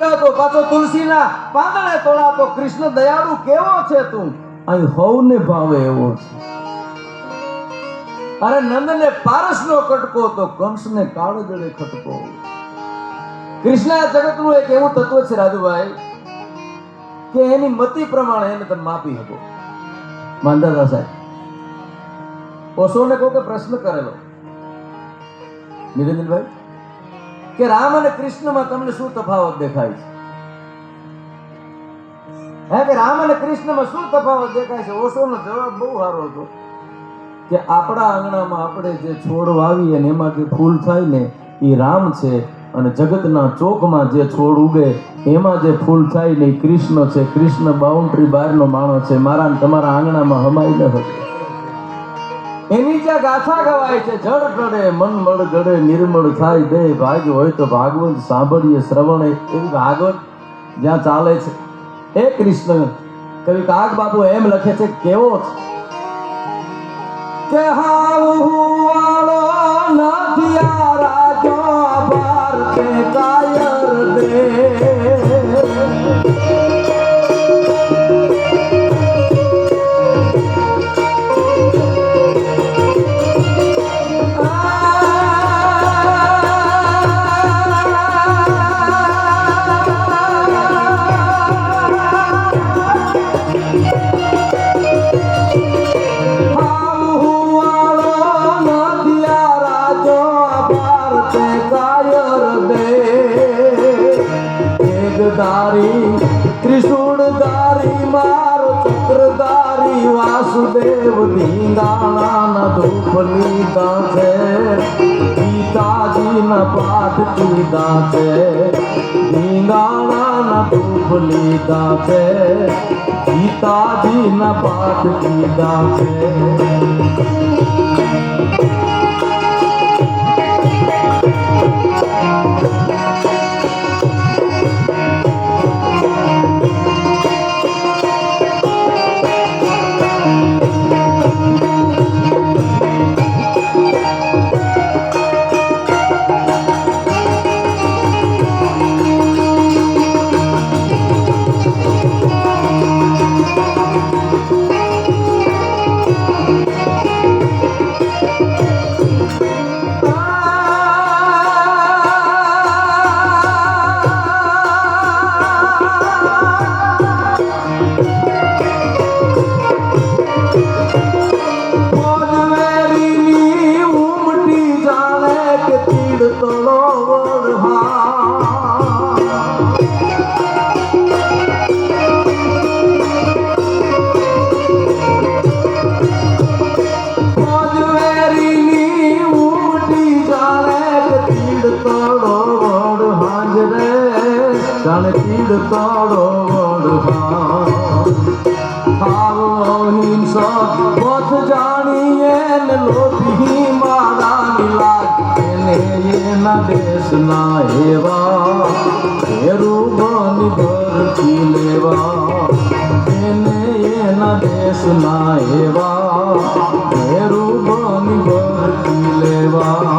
તો પાછો તુલસીના પાંદડે તોડાતો કૃષ્ણ દયાળુ કેવો છે તું, અહીં હવને ભાવે એવો છે. અરે નંદને પારસનો કટકો તો કંસને કાળજળે ખટકો. કૃષ્ણ આ જગતનું એક એવું તત્વ છે રાજુભાઈ કે એની મતિ પ્રમાણે એને તમે માપી શકો. માંધાતા સાહેબ ઓશોને કહો કે પ્રશ્ન કરેલો નિરંજનભાઈ કે રામ અને કૃષ્ણમાં તમને શું તફાવત દેખાય છે? હે કે રામ અને કૃષ્ણમાં શું તફાવત દેખાય છે? ઓશોનો જવાબ બહુ સારો હતો કે આપણા આંગણામાં આપણે જે છોડ વાવીએ ને એમાં જે ફૂલ થાય ને એ રામ છે, અને જગતના ચોકમાં જે છોડ ઉગે એમાં જે ફૂલ થાય ને એ કૃષ્ણ છે. કૃષ્ણ બાઉન્ડ્રી બહારનો માણસ છે, મારા તમારા આંગણામાં હમાઈ ન શકે. એની જ્યાં ગાથા ગવાય છે, જળ ટળે મન મળ ગળે નિર્મળ થાય દે ભાગ્ય હોય તો ભાગવત સાંભળીએ શ્રવણ. એવું ભાગવત જ્યાં ચાલે છે એ કૃષ્ણ કવિ કાગ બાપુ એમ લખે છે કેવો છે કે હાલો નથી આ રાજો ભારતે કાયર દે. ત્રિશૂળધારી મારો ચક્રધારી વાસુદેવ ધીંગાણા ધૂપ લીધા છે, ગીતાજીના પાઠ કીધા છે. ધીંગાણા ધૂપ લીધા છે, ગીતાજીના પાઠ કીધા છે. દેશના એવા રૂબની ભરતી લેવા, એને એના દેશના એવા રૂબની ભરતી લેવા.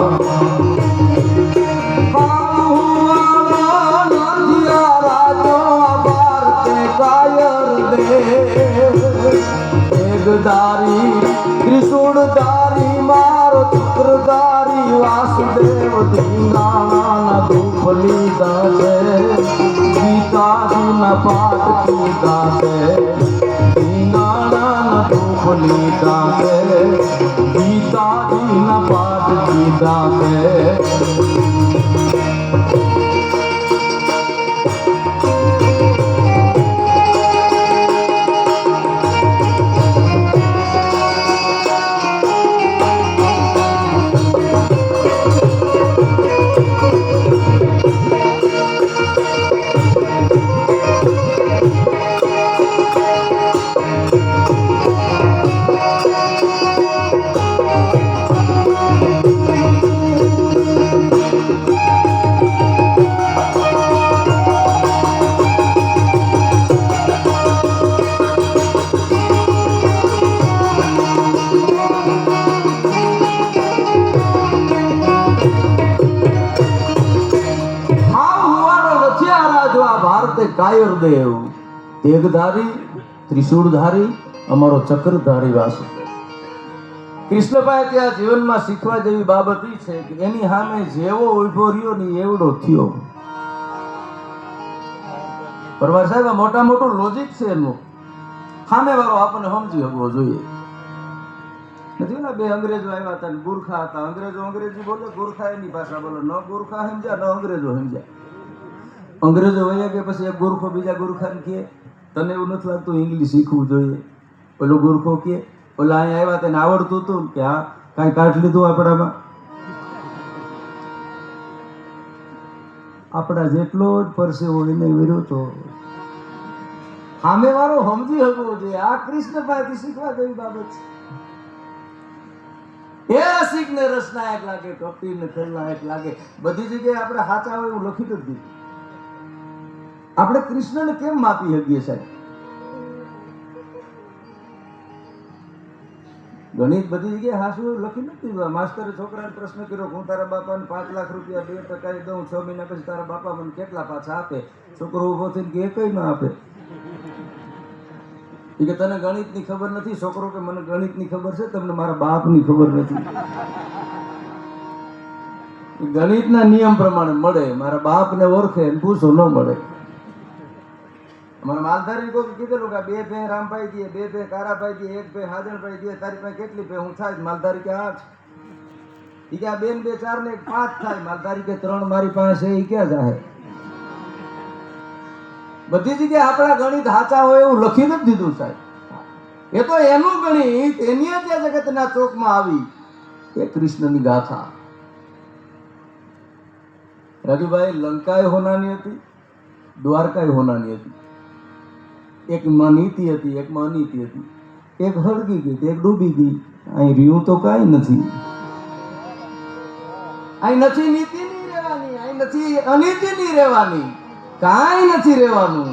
ત્રિશૂળધારી મારો ચક્રધારી વાસુદેવ ધીંગાણા ધૂપ લીધા છે, ગીતાજીના પાઠ કીધા છે. ધીંગાણા ધૂપ લીધા છે, ગીતાજીના પાઠ કીધા છે. આ ભારતે કાયર દેવ તેગધારી ત્રિશૂળધારી અમારો ચક્રધારી વાસુદેવ. કૃષ્ણભાઈ ત્યાં જીવનમાં શીખવા જેવી બાબત એ છે કે એની સામે જેવો ઉભો રહ્યો ને એવડો થયો. પરમાર સાહેબ આ મોટું લોજિક છે એનું. સામે વાળો આપણને સમજી શકવો જોઈએ. નથી ને બે અંગ્રેજો આવ્યા હતા ને ગુરખા હતા. અંગ્રેજો અંગ્રેજી બોલે, ગુરખા એની ભાષા બોલે. ન ગુરખા સમજ્યા ન અંગ્રેજો સમજ્યા. અંગ્રેજો વયા કે પછી એક ગુરખો બીજા ગુરખાને કહે તને એવું નથી લાગતું ઇંગ્લિશ શીખવું જોઈએ? પેલો ગુરખો કે ઓલા અહીંયા આવ્યા તેને આવડતું હતું કે હા કાંઈ કાઢ લીધું આપણામાં? આપણા જેટલો જ પરસેવો એને વેર્યો તો સામે વાળો સમજી શકવો જોઈએ. આ કૃષ્ણભાઈથી શીખવા જેવી બાબત છે. એ રસિકને રસનાયક લાગે, કપટીને ખલનાયક લાગે. બધી જગ્યાએ આપણે સાચા હોય એવું લખી જ દીધું. આપણે કૃષ્ણને કેમ માપી શકીએ સાહેબ? ગણિત બધી જગ્યાએ હાસું લખી નથી. માસ્તરે છોકરાને પ્રશ્ન કર્યો હું તારા બાપાને 5 લાખ રૂપિયા 2% દઉં, 6 મહિના પછી તારા બાપા મને કેટલા પાછા આપે? છોકરો ઉભો થઈને કે એકય ના આપે. એ કે તને ગણિતની ખબર નથી? છોકરો કે મને ગણિતની ખબર છે, તમને મારા બાપની ખબર નથી. ગણિતના નિયમ પ્રમાણે મળે, મારા બાપને ઓળખે પૂછો ન મળે. મને માલધારી કોઈ કીધેલું કે 2 ભે રામભાઈ દે, 2 ભે કારાભાઈ દે, 1 ભે હાજરભાઈ દે, તારી પાસે કેટલી ભે? હું થાય માલધારી કે 8. એ કે 2 ને 2 4 ને 1 5 થાય. માલધારી કે 3 મારી પાસે છે. એ ક્યાં જાહે? બધી જગ્યાએ આપણા ગણિત સાચા હોય એવું લખી નથી દીધું સાહેબ. એ તો એનું ગણિત એની જ જગતના ચોકમાં આવી એ કૃષ્ણની ગાથા. રાજુભાઈ, લંકાએ હોનાની હતી, દ્વારકાએ હોનાની હતી. એકમાં નીતિ હતી, એકમાં અનીતિ હતી. એક હળગી ગઈ, એક ડૂબી ગઈ. અહીં રહ્યું તો કાંઈ નથી. અહીં નથી નીતિ નહીં રહેવાની, અહીં નથી અનીતિ નહીં રહેવાની, કાંઈ નથી રહેવાનું.